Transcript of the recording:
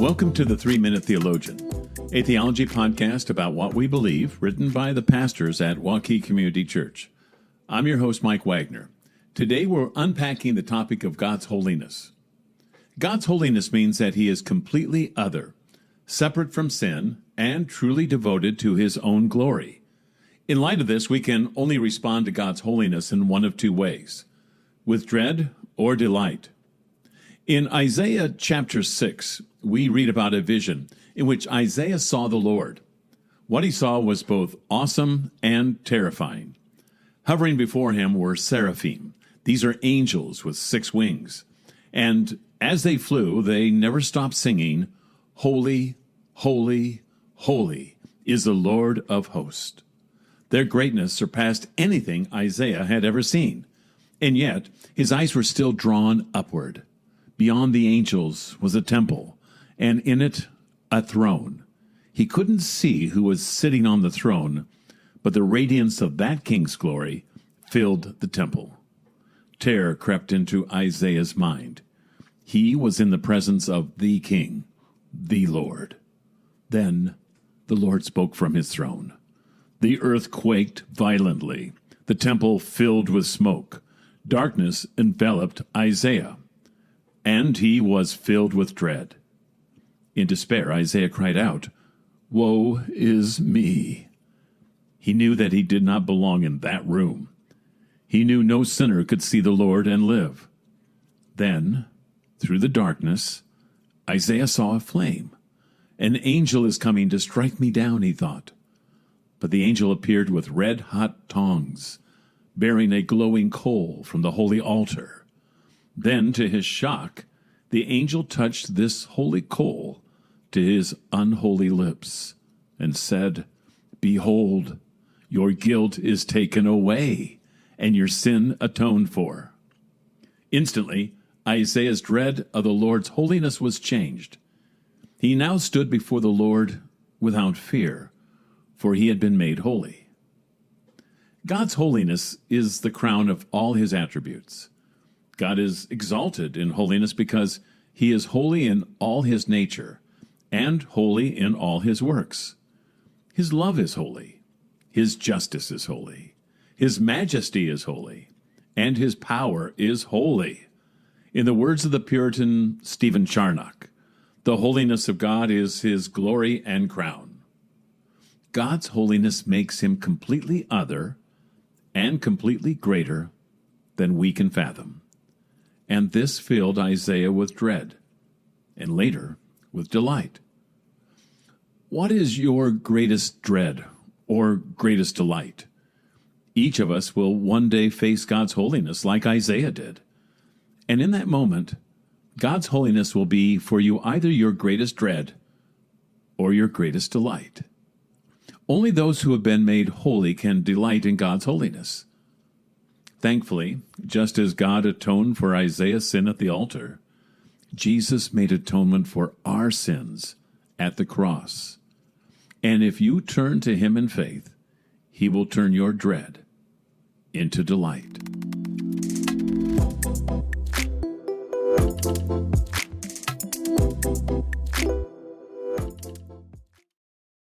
Welcome to the 3-Minute Theologian, a theology podcast about what we believe, written by the pastors at Waukee Community Church. I'm your host, Mike Wagner. Today we're unpacking the topic of God's holiness. God's holiness means that He is completely other, separate from sin, and truly devoted to His own glory. In light of this, we can only respond to God's holiness in one of two ways, with dread or delight. In Isaiah chapter 6, we read about a vision in which Isaiah saw the Lord. What he saw was both awesome and terrifying. Hovering before him were seraphim. These are angels with 6 wings. And as they flew, they never stopped singing, "Holy, holy, holy is the Lord of hosts." Their greatness surpassed anything Isaiah had ever seen. And yet, his eyes were still drawn upward. Beyond the angels was a temple, and in it a throne. He couldn't see who was sitting on the throne, but the radiance of that king's glory filled the temple. Terror crept into Isaiah's mind. He was in the presence of the King, the Lord. Then the Lord spoke from his throne. The earth quaked violently. The temple filled with smoke. Darkness enveloped Isaiah, and he was filled with dread. In despair, Isaiah cried out, "Woe is me!" He knew that he did not belong in that room. He knew no sinner could see the Lord and live. Then, through the darkness, Isaiah saw a flame. An angel is coming to strike me down, he thought. But the angel appeared with red-hot tongs, bearing a glowing coal from the holy altar. Then, to his shock, the angel touched this holy coal to his unholy lips and said, "Behold, your guilt is taken away, and your sin atoned for." Instantly, Isaiah's dread of the Lord's holiness was changed. He now stood before the Lord without fear, for he had been made holy. God's holiness is the crown of all his attributes. God is exalted in holiness because he is holy in all his nature and holy in all his works. His love is holy. His justice is holy. His majesty is holy. And his power is holy. In the words of the Puritan Stephen Charnock, the holiness of God is his glory and crown. God's holiness makes him completely other and completely greater than we can fathom. And this filled Isaiah with dread, and later with delight. What is your greatest dread or greatest delight? Each of us will one day face God's holiness like Isaiah did. And in that moment, God's holiness will be for you either your greatest dread or your greatest delight. Only those who have been made holy can delight in God's holiness. Thankfully, just as God atoned for Isaiah's sin at the altar, Jesus made atonement for our sins at the cross. And if you turn to him in faith, he will turn your dread into delight.